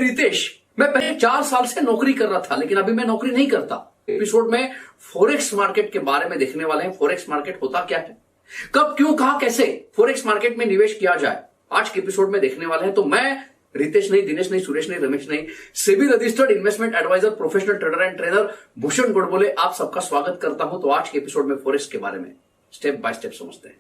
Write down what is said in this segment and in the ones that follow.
रितेश, मैं पहले 4 साल से नौकरी कर रहा था, लेकिन अभी मैं नौकरी नहीं करता। एपिसोड में फॉरेक्स मार्केट के बारे में देखने वाले हैं। फॉरेक्स मार्केट होता क्या है, कब, क्यों, कहां, कैसे फॉरेक्स मार्केट में निवेश किया जाए, आज के एपिसोड में देखने वाले हैं। तो मैं रितेश नहीं, दिनेश नहीं, सुरेश नहीं, रमेश नहीं, SEBI registered investment advisor, professional trader and trainer Bhushan Godbole आप सबका स्वागत करता हूं। तो आज के एपिसोड में फॉरेक्स के बारे में स्टेप बाय स्टेप समझते हैं।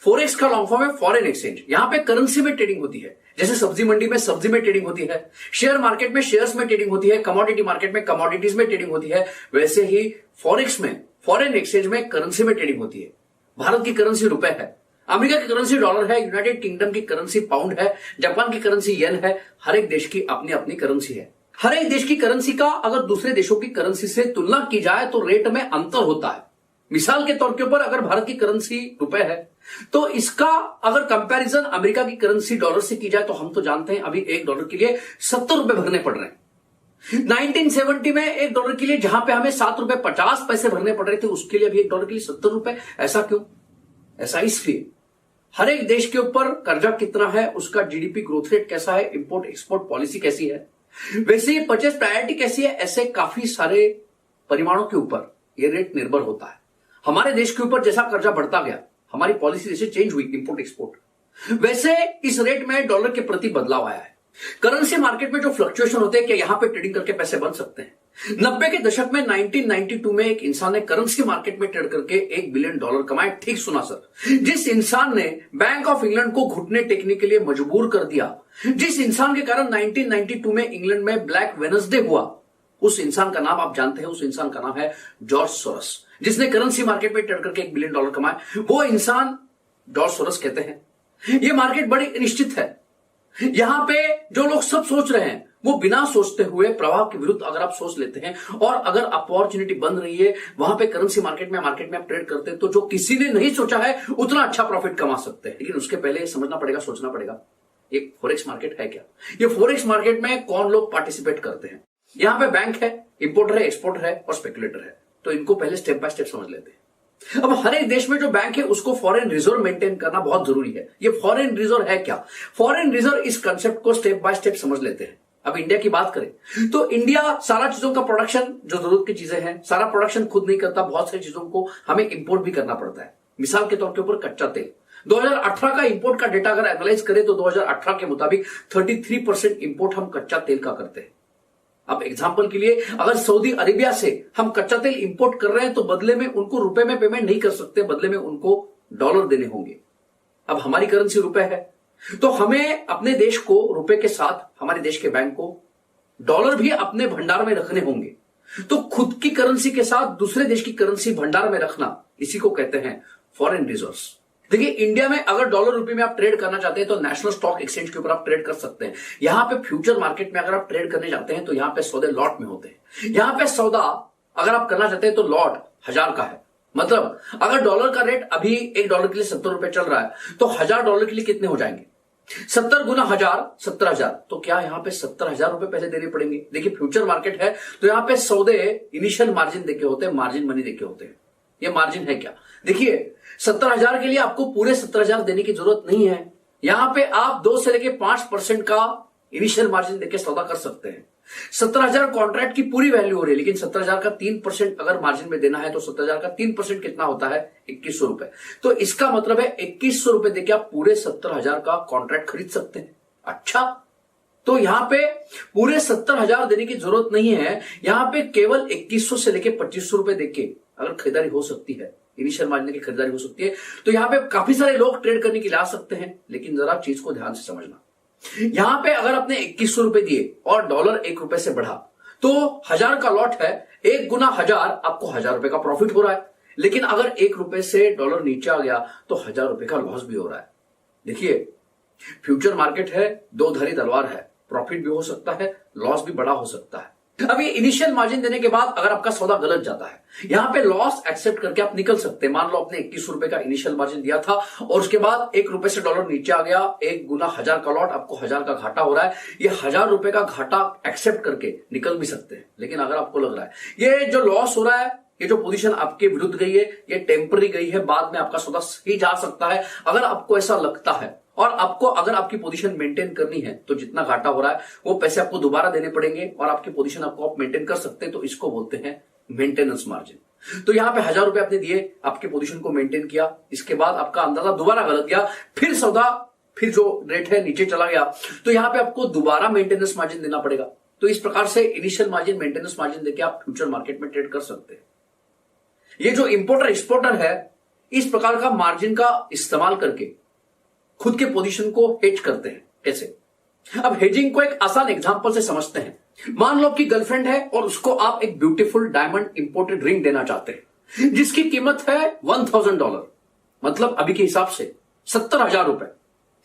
फॉरेक्स का लॉन्ग फॉर्म है फॉरेन एक्सचेंज। यहां पे करेंसी में ट्रेडिंग होती है, जैसे सब्जी मंडी में सब्जी में ट्रेडिंग होती है, शेयर मार्केट में शेयर्स में ट्रेडिंग होती है, कमोडिटी मार्केट में कमोडिटीज में ट्रेडिंग होती है, वैसे ही फॉरेक्स में फॉरेन एक्सचेंज में करेंसी में ट्रेडिंग होती है। भारत की करेंसी रुपए है, अमेरिका की करेंसी डॉलर है, यूनाइटेड किंगडम की करेंसी पाउंड है, जापान की करेंसी येन है। हर एक देश की अपनी अपनी करेंसी है। हर एक देश की करेंसी का अगर दूसरे देशों की करेंसी से तुलना की जाए तो रेट में अंतर होता है। मिसाल के तौर के ऊपर अगर भारत की करेंसी रुपए है तो इसका अगर कंपैरिजन अमेरिका की करेंसी डॉलर से की जाए तो हम तो जानते हैं अभी $1 के लिए 70 रुपए भरने पड़ रहे हैं। 1970 में $1 के लिए जहां पे हमें $7.50 भरने पड़ रहे थे, उसके लिए अभी $1 के लिए 70 रुपए। ऐसा क्यों? ऐसा इसलिए हर एक देश के ऊपर कर्जा कितना है, उसका जीडीपी ग्रोथ रेट कैसा है, इंपोर्ट एक्सपोर्ट पॉलिसी कैसी है, वैसे ही परचेज प्रायोरिटी कैसी है, ऐसे काफी सारे परिमाणों के ऊपर यह रेट निर्भर होता है। हमारे देश के ऊपर जैसा कर्जा बढ़ता गया, हमारी पॉलिसी जैसे चेंज हुई इंपोर्ट एक्सपोर्ट, वैसे इस रेट में डॉलर के प्रति बदलाव आया है। करेंसी मार्केट में जो फ्लक्चुएशन होते हैं, क्या यहां पे ट्रेडिंग करके पैसे बन सकते हैं? 90 के दशक में 1992 में एक इंसान ने करेंसी मार्केट में ट्रेड करके $1 बिलियन कमाए। ठीक सुना सर, जिस इंसान ने बैंक ऑफ इंग्लैंड को घुटने टेकने के लिए मजबूर कर दिया, जिस इंसान के कारण 1992 में इंग्लैंड में ब्लैक वेडनेसडे हुआ, उस इंसान का नाम आप जानते हैं। उस इंसान का नाम है जॉर्ज सोरस, जिसने करेंसी मार्केट में ट्रेड करके $1 बिलियन कमाए। वो इंसान जॉर्ज सोरस कहते हैं। ये मार्केट बड़ी अनिश्चित है। यहां पे जो लोग सब सोच रहे हैं वो बिना सोचते हुए प्रवाह के विरुद्ध अगर आप सोच लेते हैं और अगर अपॉर्चुनिटी बन रही है वहां पे करेंसी मार्केट में आप ट्रेड करते हैं, तो जो किसी ने नहीं सोचा है उतना अच्छा प्रॉफिट कमा सकते हैं। लेकिन उसके पहले समझना पड़ेगा, सोचना पड़ेगा, ये फॉरेक्स मार्केट है क्या? ये फॉरेक्स मार्केट में कौन लोग पार्टिसिपेट करते हैं? यहां पे बैंक है, इंपोर्टर है, एक्सपोर्टर है और स्पेकुलेटर है। तो इनको पहले स्टेप बाय स्टेप समझ लेते हैं। अब हर एक देश में जो बैंक है उसको फॉरेन रिजर्व मेंटेन करना बहुत जरूरी है। ये फॉरेन रिजर्व है क्या? फॉरेन रिजर्व, इस कंसेप्ट को स्टेप बाय स्टेप समझ लेते हैं। अब इंडिया की बात करें तो इंडिया सारा चीजों का प्रोडक्शन, जो जरूरत की चीजें हैं, सारा प्रोडक्शन खुद नहीं करता। बहुत सारी चीजों को हमें इंपोर्ट भी करना पड़ता है। मिसाल के तौर के ऊपर कच्चा तेल, 2018 का इंपोर्ट का डेटा अगर एनालाइज करें तो 2018 के मुताबिक 33% इंपोर्ट हम कच्चा तेल का करते हैं। अब एग्जांपल के लिए अगर सऊदी अरेबिया से हम कच्चा तेल इंपोर्ट कर रहे हैं तो बदले में उनको रुपए में पेमेंट नहीं कर सकते, बदले में उनको डॉलर देने होंगे। अब हमारी करेंसी रुपए है तो हमें अपने देश को रुपए के साथ, हमारे देश के बैंक को डॉलर भी अपने भंडार में रखने होंगे। तो खुद की करेंसी के साथ दूसरे देश की करेंसी भंडार में रखना, इसी को कहते हैं फॉरेन रिजर्व्स। देखिए, इंडिया में अगर डॉलर रुपए में आप ट्रेड करना चाहते हैं तो नेशनल स्टॉक एक्सचेंज के ऊपर आप ट्रेड कर सकते हैं। यहां पे फ्यूचर मार्केट में अगर आप ट्रेड करने जाते हैं तो यहां पे सौदे लॉट में होते हैं। यहां पे सौदा अगर आप करना चाहते हैं तो लॉट 1000 का है। मतलब अगर डॉलर का रेट अभी $1 के लिए 70 रुपए चल रहा है तो $1000 के लिए कितने हो जाएंगे? 70 गुना 1000, 17,000। तो क्या यहां पे 17,000 रुपए पहले देने पड़ेंगे? देखिए, फ्यूचर मार्केट है तो यहां पे सौदे इनिशियल मार्जिन देके होते हैं, मार्जिन मनी देके होते हैं। ये मार्जिन है क्या? देखिए, 17,000 के लिए आपको पूरे 17,000 देने की जरूरत नहीं है। यहां पे आप 2 से लेके 5% का इनिशियल मार्जिन देके सौदा कर सकते हैं। 17,000 कॉन्ट्रैक्ट की पूरी वैल्यू हो रही है, लेकिन 17,000 का 3% अगर मार्जिन में देना है तो 17,000 का 3% कितना होता है? 2100 रुपए। तो इसका मतलब है 2100 रुपए देके आप पूरे 17,000 का कॉन्ट्रैक्ट खरीद सकते हैं। अच्छा, तो यहां पे पूरे 17,000 देने की जरूरत नहीं है। यहां पे केवल 2100 से लेके 2500 रुपए देके अगर खरीदारी हो सकती है, इनिशियल मार्जिन की खरीदारी हो सकती है, तो यहां पे काफी सारे लोग ट्रेड करने के लिए आ सकते हैं। लेकिन जरा चीज को ध्यान से समझना, यहां पे अगर आपने 2100 रुपए दिए और डॉलर $1 से बढ़ा तो 1000 का लॉट है, 1 गुना 1000 आपको $1000 का प्रॉफिट हो रहा है। लेकिन अगर $1 से डॉलर नीचे आ गया तो $1000 का लॉस भी हो रहा है। देखिए, फ्यूचर मार्केट है, दो धारी तलवार है, प्रॉफिट भी हो सकता है, लॉस भी बड़ा हो सकता है। अभी इनिशियल मार्जिन देने के बाद अगर आपका सौदा गलत जाता है, यहां पे लॉस एक्सेप्ट करके आप निकल सकते हैं। मान लो आपने 2100 रुपए का इनिशियल मार्जिन दिया था और उसके बाद $1 से डॉलर नीचे आ गया, 1 गुना 1000 का लॉट, आपको 1000 का घाटा हो रहा है। ये $1000 का घाटा एक्सेप्ट करके निकल भी सकते हैं। लेकिन अगर आपको लग रहा है ये जो लॉस हो रहा है, ये जो पोजीशन आपके विरुद्ध गई है, ये टेम्पररी गई है, बाद में आपका सौदा सही जा सकता है, अगर आपको ऐसा लगता है और आपको अगर आपकी पोजीशन मेंटेन करनी है तो जितना घाटा हो रहा है वो पैसे आपको दोबारा देने पड़ेंगे और आपकी पोजीशन आपको आप मेंटेन कर सकते हैं, तो इसको बोलते हैं मेंटेनेंस मार्जिन। तो यहां पे 1000 रुपए आपने दिए, आपके पोजीशन को मेंटेन किया, इसके बाद आपका अंदाजा दोबारा गलत गया, फिर सौदा फिर जो रेट है नीचे चला गया, तो यहां पे आपको दोबारा मेंटेनेंस मार्जिन देना पड़ेगा। तो इस प्रकार से इनिशियल मार्जिन, मेंटेनेंस मार्जिन देके आप फ्यूचर मार्केट में ट्रेड कर सकते हैं। ये जो इंपोर्टर एक्सपोर्टर है इस प्रकार का मार्जिन का इस्तेमाल करके खुद के पोजीशन को हेज करते हैं। कैसे? अब हेजिंग को एक आसान एग्जांपल से समझते हैं। मान लो कि गर्लफ्रेंड है और उसको आप एक ब्यूटीफुल डायमंड इंपोर्टेड रिंग देना चाहते हैं जिसकी कीमत है $1000, मतलब अभी के हिसाब से 70,000 रुपए।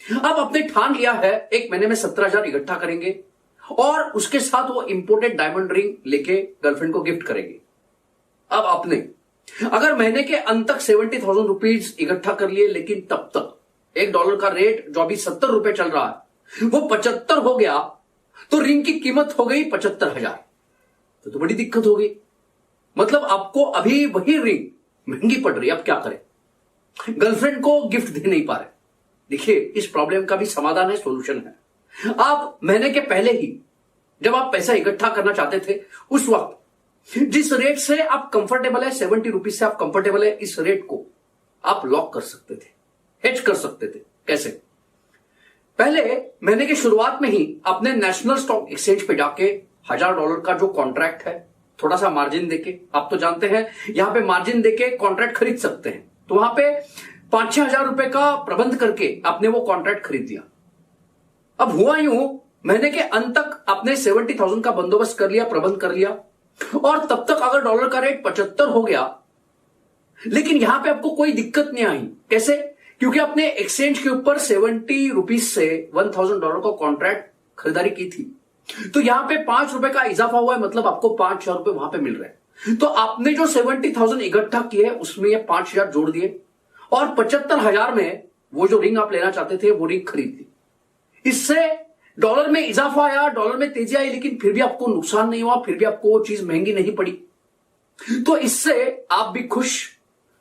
अब आपने ठान लिया है एक महीने में 17,000 इकट्ठा करेंगे और उसके साथ वो इंपोर्टेड डायमंड रिंग लेके गर्लफ्रेंड को गिफ्ट करेंगे। अब आपने अगर महीने के अंत तक 70,000 रुपीज इकट्ठा कर लिए, लेकिन तब तक $1 का रेट जो अभी 70 रुपए चल रहा है वो 75 हो गया, तो रिंग की कीमत हो गई 75,000। तो बड़ी दिक्कत हो गई। मतलब आपको अभी वही रिंग महंगी पड़ रही है। अब क्या करें? गर्लफ्रेंड को गिफ्ट दे नहीं पा रहे। देखिए, इस प्रॉब्लम का भी समाधान है, सॉल्यूशन है। आप महीने के पहले ही जब आप पैसा इकट्ठा करना चाहते थे उस वक्त जिस रेट से आप कंफर्टेबल है, 70 रुपीज से आप कंफर्टेबल है, इस रेट को आप लॉक कर सकते थे, हेज कर सकते थे। कैसे? पहले महीने की शुरुआत में ही अपने नेशनल स्टॉक एक्सचेंज पे जाके $1000 का जो कॉन्ट्रैक्ट है थोड़ा सा मार्जिन देके, आप तो जानते हैं यहां पे मार्जिन देके कॉन्ट्रैक्ट खरीद सकते हैं, तो वहां पे 5-6 हजार रुपए का प्रबंध करके आपने वो कॉन्ट्रैक्ट खरीद लिया। अब हुआ यूं, महीने के अंत तक आपने 70,000 का बंदोबस्त कर लिया, प्रबंध कर लिया, और तब तक अगर डॉलर का रेट 75 हो गया, लेकिन यहां पे आपको कोई दिक्कत नहीं आई। कैसे? क्योंकि आपने एक्सचेंज के ऊपर 70 रुपीज से $1000 का कॉन्ट्रैक्ट खरीदारी की थी, तो यहां पे ₹5 का इजाफा हुआ है, मतलब आपको 5,000 रुपए वहां पे मिल रहे हैं। तो आपने जो 70,000 इकट्ठा किए है उसमें ये 5,000 जोड़ दिए और 75,000 में वो जो रिंग आप लेना चाहते थे वो रिंग खरीद ली। इससे डॉलर में इजाफा आया, डॉलर में तेजी आई, लेकिन फिर भी आपको नुकसान नहीं हुआ, फिर भी आपको वो चीज महंगी नहीं पड़ी। तो इससे आप भी खुश,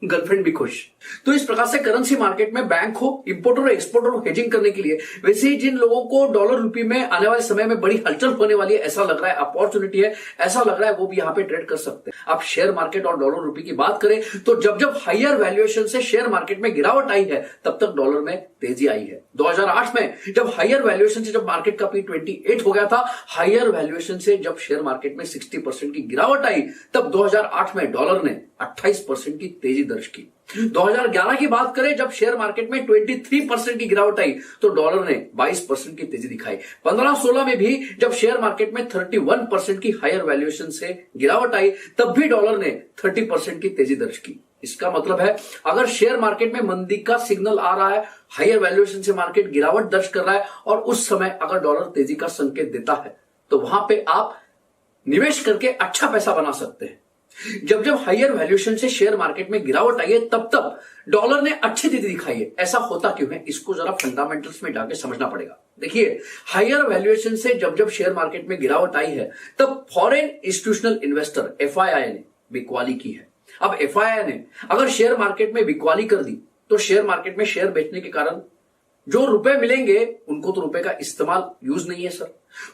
गर्लफ्रेंड भी खुश। तो इस प्रकार से करेंसी मार्केट में बैंक हो, इंपोर्टर हो, एक्सपोर्टर हो, हेजिंग करने के लिए, वैसे ही जिन लोगों को डॉलर रुपये में आने वाले समय में बड़ी हलचल होने वाली है, ऐसा लग रहा है अपॉर्चुनिटी है, ऐसा लग रहा है, वो भी यहां पे ट्रेड कर सकते हैं। आप शेयर मार्केट और डॉलर रुपये की बात करें तो जब जब हायर वैल्यूएशन से शेयर मार्केट में गिरावट आई है तब तक डॉलर में तेजी आई है। 2008 में जब हायर वैल्यूएशन से जब मार्केट का P28 हो गया था, हायर वैल्यूएशन से जब शेयर मार्केट में 60% की गिरावट आई, तब 2008 में डॉलर ने 28% की तेजी दर्ज की। 2011 की बात करें जब शेयर मार्केट में 23% की गिरावट आई तो डॉलर ने 22% की तेजी दिखाई। 15-16 में भी जब शेयर मार्केट में 31% की हायर वैल्यूएशन से गिरावट आई तब भी डॉलर ने 30% की तेजी दर्ज की। इसका मतलब है अगर शेयर मार्केट में मंदी का सिग्नल आ रहा है, हायर वैल्यूएशन से मार्केट गिरावट दर्ज कर रहा है और उस समय अगर डॉलर तेजी का संकेत देता है तो वहां पे आप निवेश करके अच्छा पैसा बना सकते हैं। जब जब हायर वैल्यूएशन से शेयर मार्केट में गिरावट आई है तब तब डॉलर ने अच्छी तेजी दिखाई है। ऐसा होता क्यों है, इसको जरा फंडामेंटल्स में जाके समझना पड़ेगा। देखिए, हायर वैल्यूएशन से जब जब शेयर मार्केट में गिरावट आई है तब फॉरेन इंस्टीट्यूशनल इन्वेस्टर FII ने बिकवाली की है। अब FII ने अगर शेयर मार्केट में बिकवाली कर दी तो शेयर मार्केट में शेयर बेचने के कारण जो रुपए मिलेंगे उनको तो रुपए का इस्तेमाल यूज नहीं है सर,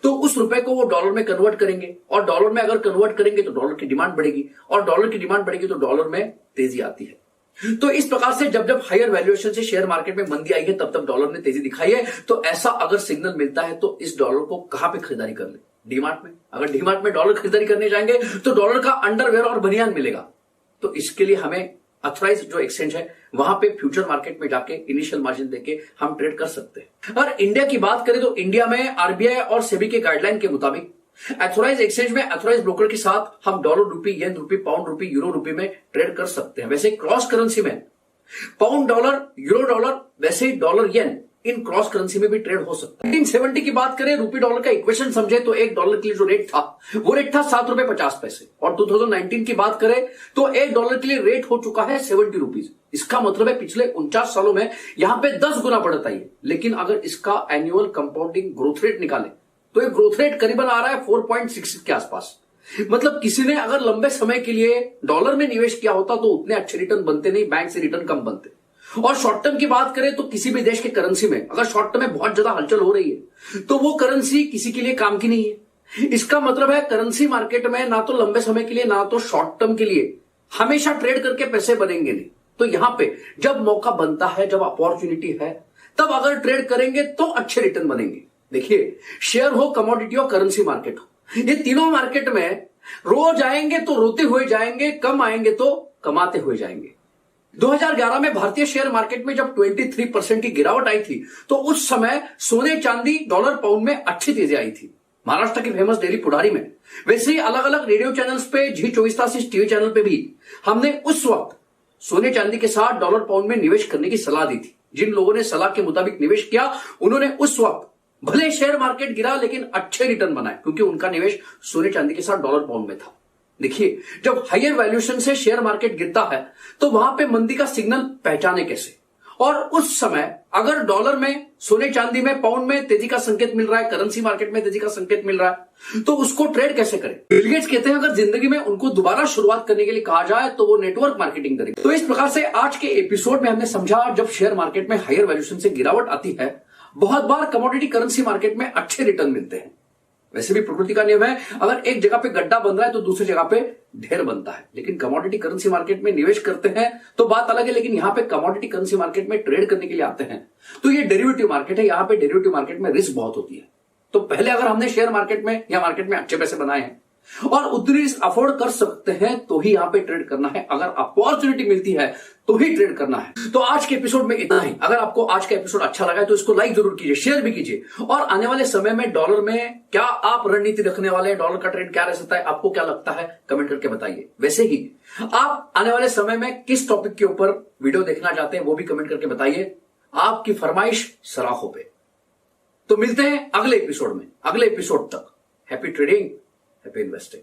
तो उस रुपए को वो डॉलर में कन्वर्ट करेंगे और डॉलर में अगर कन्वर्ट करेंगे तो डॉलर की डिमांड बढ़ेगी और डॉलर की डिमांड बढ़ेगी तो डॉलर में तेजी आती है। तो इस प्रकार से जब जब हायर वैल्यूएशन से शेयर मार्केट में मंदी आई है तब तब डॉलर ने तेजी दिखाई है। तो ऐसा अगर सिग्नल मिलता है तो इस डॉलर को कहां पे खरीदारी कर ले? डीमार्ट में। अगर डीमार्ट में डॉलर खरीदारी करने जाएंगे तो डॉलर का अंडरवेयर और बनियान मिलेगा। तो इसके लिए हमें अथराइज जो एक्सचेंज है वहां पे फ्यूचर मार्केट में जाके इनिशियल मार्जिन देके हम ट्रेड कर सकते हैं। और इंडिया की बात करें तो इंडिया में RBI और सेबी के गाइडलाइन के मुताबिक अथोराइज एक्सचेंज में अथोराइज ब्रोकर के साथ हम डॉलर रुपये, येन रुपये, पाउंड रुपये, यूरो रुपये में ट्रेड कर सकते हैं। वैसे क्रॉस करेंसी में पाउंड डॉलर, यूरो डॉलर, वैसे डॉलर येन, इन क्रॉस करेंसी में भी ट्रेड हो सकता है। 1970 की बात करें, रुपये डॉलर का इक्वेशन समझे तो $1 के लिए जो रेट था वो रेट था ₹7.50 और 2019 की बात करें तो $1 के लिए रेट हो चुका है 70 रुपीज। इसका मतलब है पिछले 49 सालों में यहां पे 10 गुना बढ़त आई है। लेकिन अगर इसका एनुअल कंपाउंडिंग ग्रोथ रेट निकाले तो ये ग्रोथ रेट करीबन आ रहा है 4.6 के आसपास। मतलब किसी ने अगर लंबे समय के लिए डॉलर में निवेश किया होता तो उतने अच्छे रिटर्न बनते नहीं, बैंक से रिटर्न कम बनते। और शॉर्ट टर्म की बात करें तो किसी भी देश के करेंसी में अगर शॉर्ट टर्म में बहुत ज्यादा हलचल हो रही है तो वो करेंसी किसी के लिए काम की नहीं है। इसका मतलब है करेंसी मार्केट में ना तो लंबे समय के लिए ना तो शॉर्ट टर्म के लिए हमेशा ट्रेड करके पैसे बनेंगे नहीं। तो यहां पे जब मौका बनता है, जब अपॉर्चुनिटी है, तब अगर ट्रेड करेंगे तो अच्छे रिटर्न बनेंगे। देखिए, शेयर हो, कमोडिटी हो, करेंसी मार्केट हो, ये तीनों मार्केट में रोज आएंगे तो रोते हुए जाएंगे, कम आएंगे तो कमाते हुए जाएंगे। 2011 में भारतीय शेयर मार्केट में जब 23% की गिरावट आई थी तो उस समय सोने, चांदी, डॉलर, पाउंड में अच्छी तेजी आई थी। महाराष्ट्र की फेमस डेली पुढ़ारी में, वैसे ही अलग अलग रेडियो चैनल्स पे, जी 24 तास टीवी चैनल पे भी हमने उस वक्त सोने चांदी के साथ डॉलर पाउंड में निवेश करने की सलाह दी थी। जिन लोगों ने सलाह के मुताबिक निवेश किया उन्होंने उस वक्त भले शेयर मार्केट गिरा लेकिन अच्छे रिटर्न बनाए, क्योंकि उनका निवेश सोने चांदी के साथ डॉलर पाउंड में था। देखिए, जब हायर वैल्यूएशन से शेयर मार्केट गिरता है तो वहां पे मंदी का सिग्नल पहचाने कैसे, और उस समय अगर डॉलर में, सोने चांदी में, पाउंड में तेजी का संकेत मिल रहा है, करेंसी मार्केट में तेजी का संकेत मिल रहा है, तो उसको ट्रेड कैसे करें। बिल गेट्स कहते हैं अगर जिंदगी में उनको दोबारा शुरुआत करने के लिए कहा जाए तो वो नेटवर्क मार्केटिंग करें। तो इस प्रकार से आज के एपिसोड में हमने समझा जब शेयर मार्केट में हायर वैल्यूएशन से गिरावट आती है, बहुत बार कमोडिटी करेंसी मार्केट में अच्छे रिटर्न मिलते हैं। वैसे भी प्रकृति का नियम है, अगर एक जगह पे गड्ढा बन रहा है तो दूसरी जगह पे ढेर बनता है। लेकिन कमोडिटी करेंसी मार्केट में निवेश करते हैं तो बात अलग है, लेकिन यहां पे कमोडिटी करेंसी मार्केट में ट्रेड करने के लिए आते हैं तो ये डेरिवेटिव मार्केट है। यहां पे डेरिवेटिव मार्केट में रिस्क बहुत होती है। तो पहले अगर हमने शेयर मार्केट में या मार्केट में अच्छे पैसे बनाए हैं और उतनी रिस्क अफोर्ड कर सकते हैं तो ही यहां पे ट्रेड करना है। अगर अपॉर्चुनिटी मिलती है तो ही ट्रेड करना है। तो आज के एपिसोड में इतना ही। अगर आपको आज का एपिसोड अच्छा लगा है तो इसको लाइक जरूर कीजिए, शेयर भी कीजिए, और आने वाले समय में डॉलर में क्या आप रणनीति रखने वाले हैं, डॉलर का ट्रेड क्या रह सकता है, आपको क्या लगता है, कमेंट करके बताइए। वैसे ही आप आने वाले समय में किस टॉपिक के ऊपर वीडियो देखना चाहते हैं वो भी कमेंट करके बताइए। आपकी फरमाइश सराखों पे। तो मिलते हैं अगले एपिसोड में। अगले एपिसोड तक हैप्पी ट्रेडिंग, हैप्पी इन्वेस्टिंग।